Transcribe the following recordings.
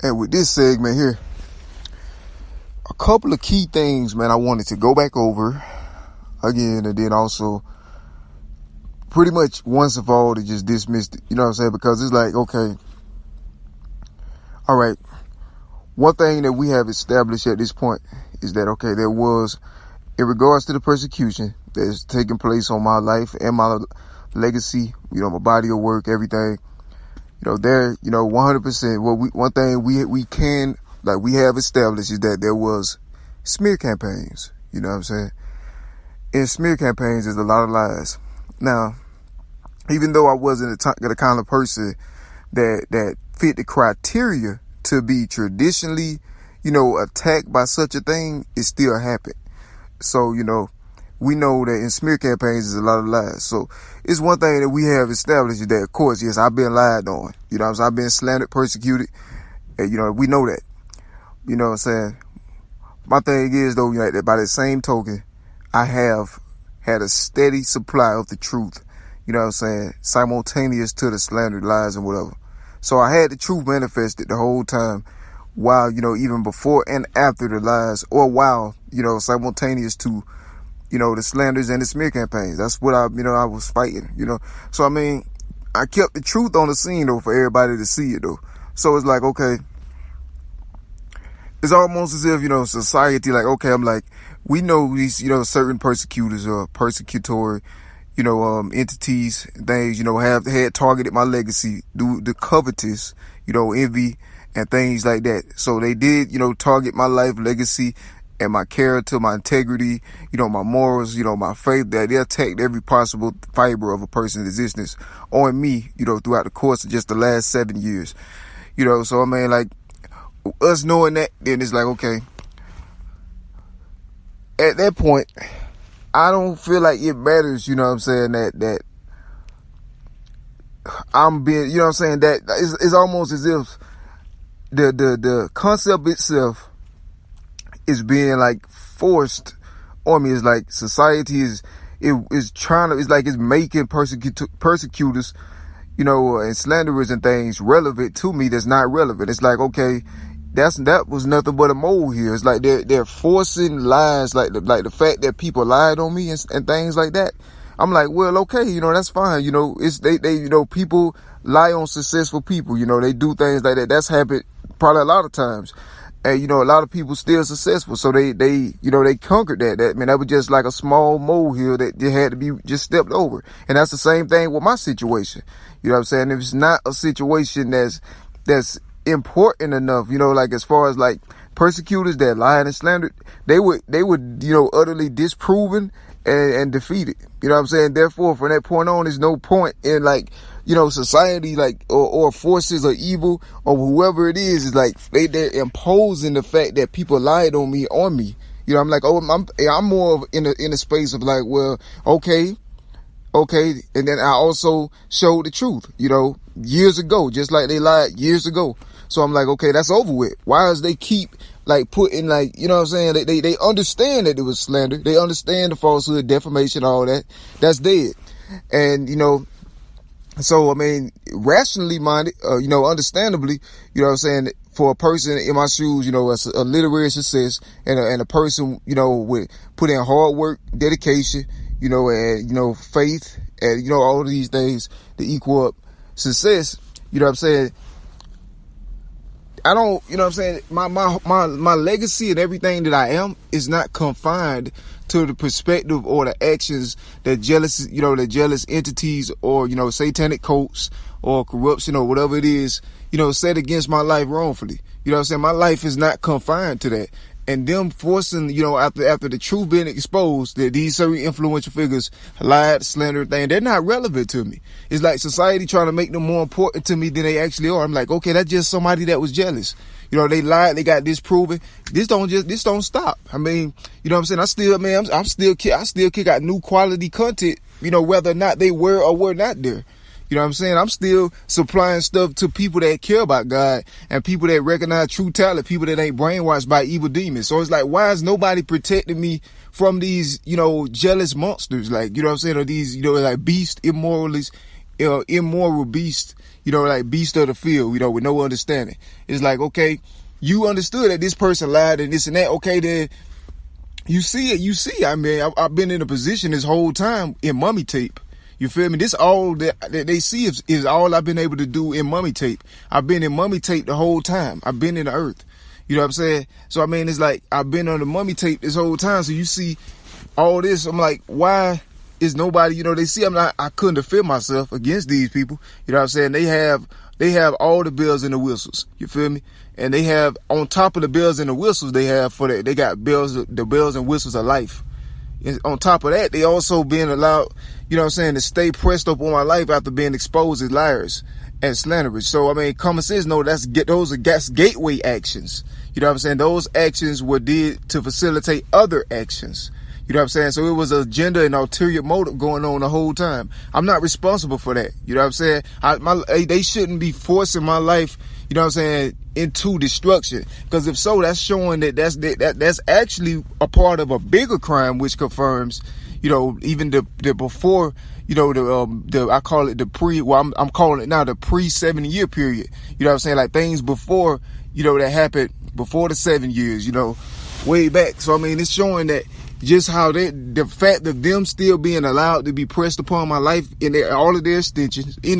And with this segment here, a couple of key things, man, I wanted to go back over again, and then also pretty much once and for all to just dismiss it, you know what I'm saying? Because it's like, okay, all right, one thing that we have established at this point is that, okay, there was, in regards to the persecution that's taking place on my life and my legacy, you know, my body of work, everything, you know, there, you know, 100%, one thing we have established is that there was smear campaigns, you know what I'm saying? In smear campaigns, there's a lot of lies. Now, even though I wasn't the kind of person that fit the criteria to be traditionally, you know, attacked by such a thing, it still happened. So, you know, we know that in smear campaigns, there's a lot of lies. So it's one thing that we have established is that, of course, yes, I've been lied on. You know what I'm saying? I've been slandered, persecuted. And, you know, we know that. You know what I'm saying? My thing is, though, you know, that by the same token, I have had a steady supply of the truth. You know what I'm saying? Simultaneous to the slander, lies, and whatever. So I had the truth manifested the whole time while, you know, even before and after the lies, or while, you know, simultaneous to, you know, the slanders and the smear campaigns. That's what I was fighting, you know. So, I mean, I kept the truth on the scene, though, for everybody to see it, though. So it's like, okay, it's almost as if, you know, society, like, okay, I'm like, we know these, you know, certain persecutors or persecutory, you know, entities, things, you know, had targeted my legacy, the covetous, you know, envy and things like that. So they did, you know, target my life, legacy, and my character, my integrity, you know, my morals, you know, my faith, that they attacked every possible fiber of a person's existence on me, you know, throughout the course of just the last 7 years. You know, so I mean, like, us knowing that, then it's like, okay, at that point, I don't feel like it matters, you know what I'm saying, that I'm being, you know what I'm saying, that it's almost as if the concept itself is being like forced on me. It's like society is trying to, it's like it's making persecutors, you know, and slanderers and things relevant to me that's not relevant. It's like, okay, that was nothing but a mole here. It's like they're forcing lies, like the fact that people lied on me and things like that. I'm like, well, okay, you know, that's fine. You know, it's they you know, people lie on successful people. You know, they do things like that. That's happened probably a lot of times. And, you know, a lot of people still successful. So they you know, they conquered that. That was just like a small molehill that they had to be just stepped over. And that's the same thing with my situation. You know what I'm saying? If it's not a situation that's important enough, you know, like as far as like persecutors that lied and slandered, they would, you know, utterly disproven and defeated. You know what I'm saying? Therefore, from that point on, there's no point in, like, you know, society, like, or forces or evil or whoever it is like they're imposing the fact that people lied on me. You know, I'm like, oh, I'm more of in a space of like, well, okay. And then I also showed the truth, you know, years ago, just like they lied years ago. So I'm like, okay, that's over with. Why does they keep like putting, like, you know what I'm saying? They understand that it was slander. They understand the falsehood, defamation, all that. That's dead. And, you know, so, I mean, rationally minded, you know, understandably, you know what I'm saying, for a person in my shoes, you know, as a literary success and a person, you know, with put in hard work, dedication, you know, and, you know, faith and, you know, all of these things to equal up success, you know what I'm saying? I don't, you know what I'm saying, my legacy and everything that I am is not confined to the perspective or the actions that jealous entities or, you know, satanic cults or corruption or whatever it is, you know, set against my life wrongfully. You know what I'm saying? My life is not confined to that. And them forcing, you know, after the truth being exposed, that these certain influential figures lied, slander, thing, they're not relevant to me. It's like society trying to make them more important to me than they actually are. I'm like, okay, that's just somebody that was jealous. You know, they lied, they got disproven. This don't stop. I mean, you know what I'm saying? I still kick out new quality content, you know, whether or not they were or were not there. You know what I'm saying? I'm still supplying stuff to people that care about God and people that recognize true talent, people that ain't brainwashed by evil demons. So it's like, why is nobody protecting me from these, you know, jealous monsters? Like, you know what I'm saying? Or these, you know, like beast, immoral beast, like beast of the field, with no understanding. It's like, okay, you understood that this person lied and this and that. Okay, then you see it. I mean, I've been in a position this whole time in mummy tape. You feel me? This all that they see is all I've been able to do in mummy tape. I've been in mummy tape the whole time. I've been in the earth. You know what I'm saying? So, I mean, it's like I've been on the mummy tape this whole time. So you see all this. I'm like, why is nobody, they see I couldn't defend myself against these people. You know what I'm saying? They have all the bells and the whistles. You feel me? And they have, on top of the bells and the whistles they have they got the bells and whistles of life. And on top of that, they also being allowed, to stay pressed up on my life after being exposed as liars and slanderers. So, I mean, common sense, no, that's gateway actions. You know what I'm saying? Those actions were did to facilitate other actions. You know what I'm saying? So it was an agenda and ulterior motive going on the whole time. I'm not responsible for that. You know what I'm saying? They shouldn't be forcing my life, you know what I'm saying, into destruction. Because if so, that's showing that that's actually a part of a bigger crime, which confirms, even the before, I call it I'm calling it now the pre-7 year period. You know what I'm saying? Like things before, that happened before the 7 years, way back. So, I mean, it's showing that just how the fact of them still being allowed to be pressed upon my life in all of their extensions, in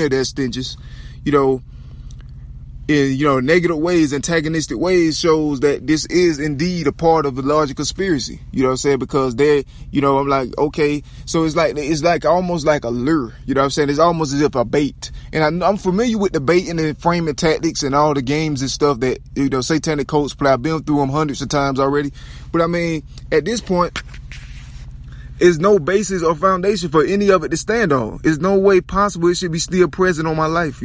negative ways, antagonistic ways, shows that this is indeed a part of the larger conspiracy. You know what I'm saying? Because I'm like, okay, so it's like almost like a lure. You know what I'm saying? It's almost as if a bait. And I'm familiar with the bait and the framing tactics and all the games and stuff that, satanic cults play. I've been through them hundreds of times already. But I mean, at this point, there's no basis or foundation for any of it to stand on. There's no way possible it should be still present on my life,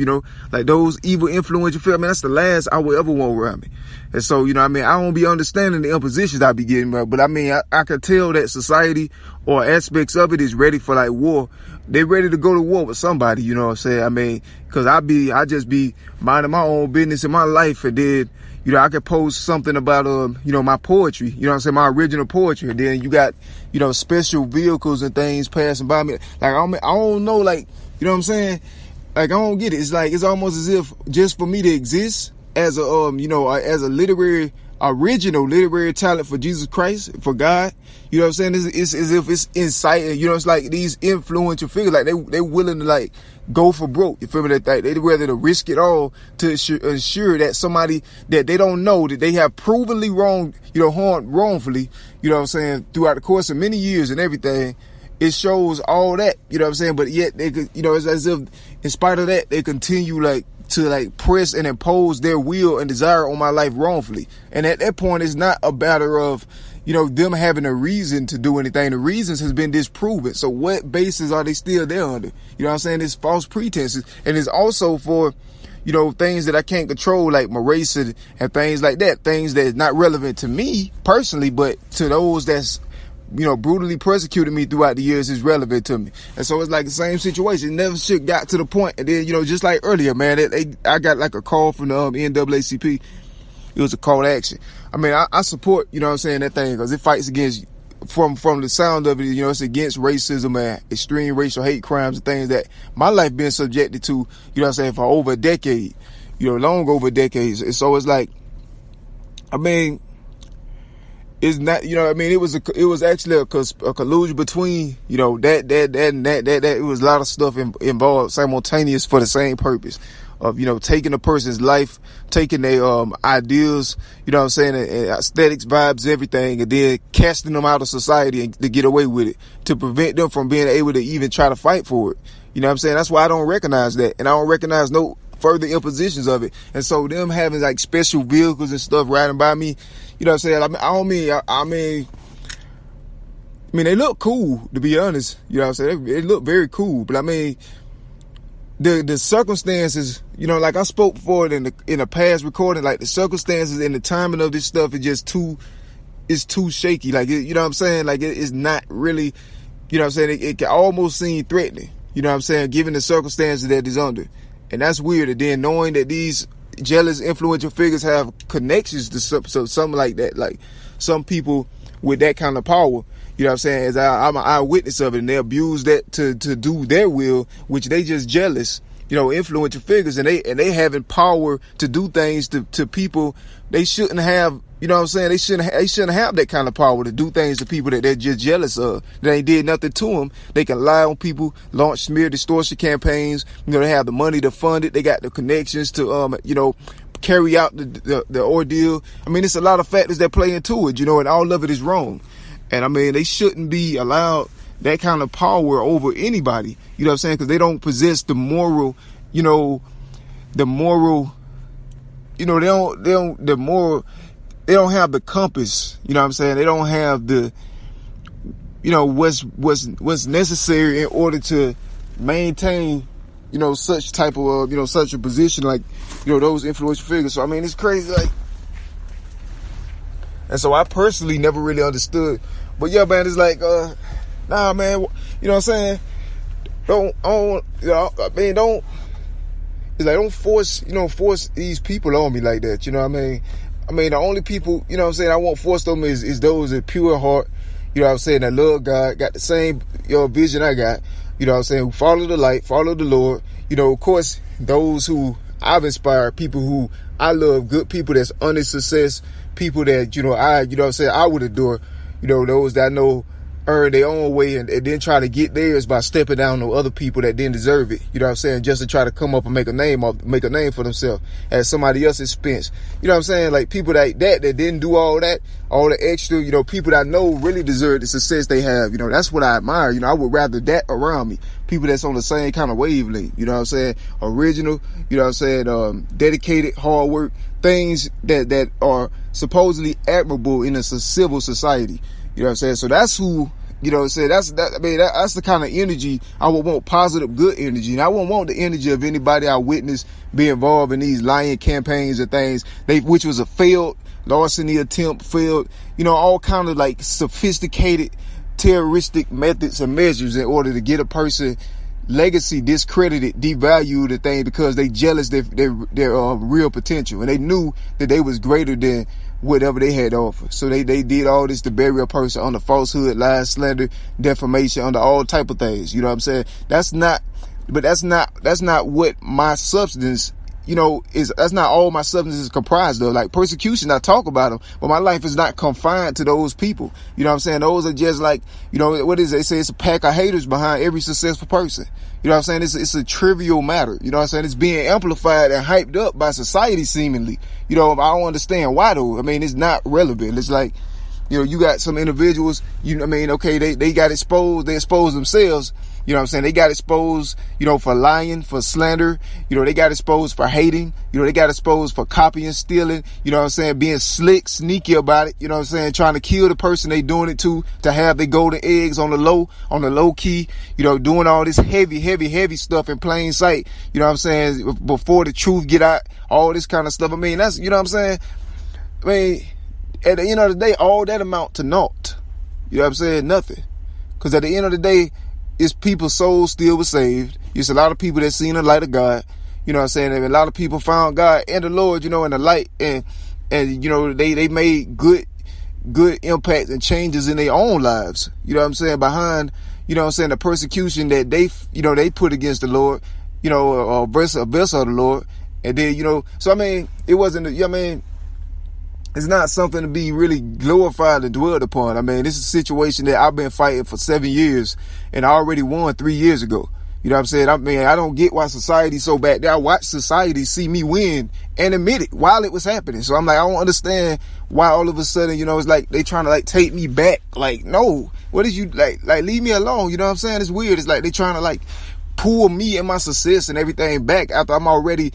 like those evil influential feel. I mean, that's the last I would ever want around me. And so, I don't be understanding the impositions I be getting, but I mean, I can tell that society or aspects of it is ready for like war. They're ready to go to war with somebody, you know what I'm saying? I mean, cause I just be minding my own business in my life, and then, I could post something about, my poetry, you know what I'm saying? My original poetry. And then you got, special vehicles and things passing by me. Like, I don't know, like, you know what I'm saying? Like, I don't get it. It's like, it's almost as if just for me to exist as as a original literary talent for Jesus Christ, for God, you know what I'm saying? It's as if it's inciting, it's like these influential figures, like they willing to like go for broke. You feel me? That they'd rather to risk it all to ensure that somebody that they don't know, that they have provenly harmed wrongfully, you know what I'm saying, throughout the course of many years and everything. It shows all that, you know what I'm saying? But yet they could, it's as if in spite of that, they continue to press and impose their will and desire on my life wrongfully. And at that point, it's not a matter of, them having a reason to do anything. The reasons has been disproven. So what basis are they still there under? You know what I'm saying? It's false pretenses. And it's also for, things that I can't control, like my race and things like that. Things that's not relevant to me personally, but to those that's, brutally persecuted me throughout the years is relevant to me. And so it's like the same situation. It never should got to the point. And then, just like earlier, man, I got like a call from the NAACP. It was a call to action. I mean, I support, that thing, because it fights against, from the sound of it, it's against racism and extreme racial hate crimes and things that my life been subjected to, for over a decade, long over decades. And so it's like, I mean, it's not, it was actually a collusion between, that it was a lot of stuff involved simultaneous for the same purpose of, taking a person's life, taking their ideals, and aesthetics, vibes, everything, and then casting them out of society and to get away with it, to prevent them from being able to even try to fight for it. You know what I'm saying? That's why I don't recognize that. And I don't recognize no further impositions of it. And so them having like special vehicles and stuff riding by me, you know what I'm saying? I mean, they look cool, to be honest. You know what I'm saying? They look very cool. But I mean, the circumstances, like I spoke before in a past recording, like the circumstances and the timing of this stuff is just too shaky. Like, you know what I'm saying? Like, it's not really, you know what I'm saying? It can almost seem threatening, you know what I'm saying? Given the circumstances that it's under. And that's weird. And then knowing that these jealous, influential figures have connections to something like that, like some people with that kind of power, you know what I'm saying, as I'm an eyewitness of it, and they abuse that to do their will, which they just jealous, influential figures, and they having power to do things to people they shouldn't have. You know what I'm saying? They shouldn't have that kind of power to do things to people that they're just jealous of. They ain't did nothing to them. They can lie on people, launch smear distortion campaigns. They have the money to fund it. They got the connections to, carry out the ordeal. I mean, it's a lot of factors that play into it, and all of it is wrong. And I mean, they shouldn't be allowed that kind of power over anybody. You know what I'm saying? Because they don't possess the moral, they don't have the compass. You know what I'm saying? They don't have the, what's necessary in order to maintain, such type of, such a position like, those influential figures. So, I mean, it's crazy. Like, and so I personally never really understood. But yeah, man, it's like, nah, man, you know what I'm saying? Don't force these people on me like that. You know what I mean? I mean, the only people, I won't force them is those that pure heart, you know what I'm saying, that love God, got the same, vision I got, you know what I'm saying, who follow the light, follow the Lord. Of course, those who I've inspired, people who I love, good people that's honest success, people that, I would adore, those that I know earn their own way and then try to get theirs by stepping down on other people that didn't deserve it. You know what I'm saying? Just to try to come up and make a name for themselves at somebody else's expense. You know what I'm saying? Like people that didn't do all that, all the extra, people that I know really deserve the success they have. That's what I admire. I would rather that around me. People that's on the same kind of wavelength. You know what I'm saying? Original, you know what I'm saying? Dedicated, hard work, things that are supposedly admirable in a civil society. You know what I'm saying? So that's who, that's the kind of energy I would want, positive, good energy. And I won't want the energy of anybody I witnessed be involved in these lying campaigns and things, which was a failed larceny attempt, failed, all kind of like sophisticated terroristic methods and measures in order to get a person legacy discredited, devalued the thing because they jealous their real potential, and they knew that they was greater than whatever they had to offer. So they did all this to bury a person under falsehood, lies, slander, defamation, under all type of things. You know what I'm saying? That's not what my substance, that's not all my substance is comprised of. Like persecution, I talk about them, but my life is not confined to those people. You know what I'm saying? Those are just like, what is it? They say it's a pack of haters behind every successful person. You know what I'm saying? It's a trivial matter. You know what I'm saying? It's being amplified and hyped up by society seemingly. I don't understand why though. I mean, it's not relevant. It's like, you got some individuals, okay, they got exposed, they exposed themselves. You know what I'm saying? They got exposed, for lying, for slander. They got exposed for hating. They got exposed for copying, stealing. You know what I'm saying? Being slick, sneaky about it. You know what I'm saying? Trying to kill the person they doing it to have their golden eggs on the low key. Doing all this heavy stuff in plain sight. You know what I'm saying? Before the truth get out, all this kind of stuff. I mean, that's, you know what I'm saying? I mean, at the end of the day, all that amount to naught. You know what I'm saying? Nothing. Because at the end of the day, it's people's souls still was saved. It's a lot of people that seen the light of God. You know what I'm saying? And a lot of people found God and the Lord, in the light. And they made good impact and changes in their own lives. You know what I'm saying? Behind, the persecution that they put against the Lord, a vessel of the Lord. And then, so I mean, it wasn't, it's not something to be really glorified and dwelled upon. I mean, this is a situation that I've been fighting for 7 years and I already won 3 years ago. You know what I'm saying? I mean, I don't get why society's so bad. I watch society see me win and admit it while it was happening. So I'm like, I don't understand why all of a sudden, it's like they trying to take me back. Like, no, what is you like leave me alone. You know what I'm saying? It's weird. It's like they trying to pull me and my success and everything back after I'm already,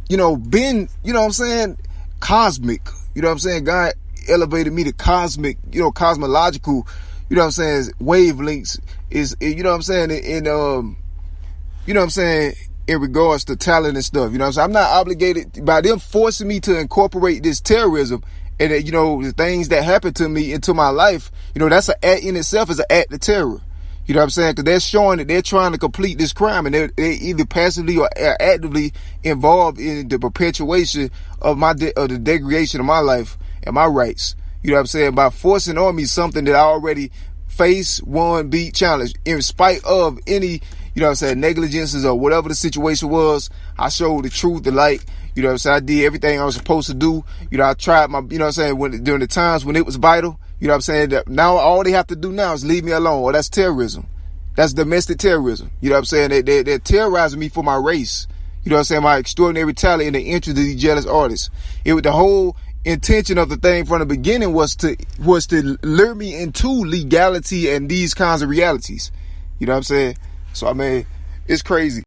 been, what I'm saying, cosmic. You know what I'm saying? God elevated me to cosmic, cosmological, what I'm saying, wavelengths is, what I'm saying, in what I'm saying, in regards to talent and stuff. You know what I'm saying? I'm not obligated by them forcing me to incorporate this terrorism and, the things that happen to me into my life. That's an act in itself is an act of terror. You know what I'm saying? Because they're showing that they're trying to complete this crime and they're either passively or actively involved in the perpetuation of the degradation of my life and my rights. You know what I'm saying? By forcing on me something that I already faced, won, beat, challenged, in spite of any, you know what I'm saying, negligences or whatever the situation was. I showed the truth, the light. You know what I'm saying? I did everything I was supposed to do. You know, I tried my, you know what I'm saying, during the times when it was vital. You know what I'm saying? That now all they have to do now is leave me alone. Or that's terrorism. That's domestic terrorism. You know what I'm saying? They're terrorizing me for my race. You know what I'm saying? My extraordinary talent in the interest of these jealous artists. The whole intention of the thing from the beginning was to lure me into legality and these kinds of realities. You know what I'm saying? So, I mean, it's crazy.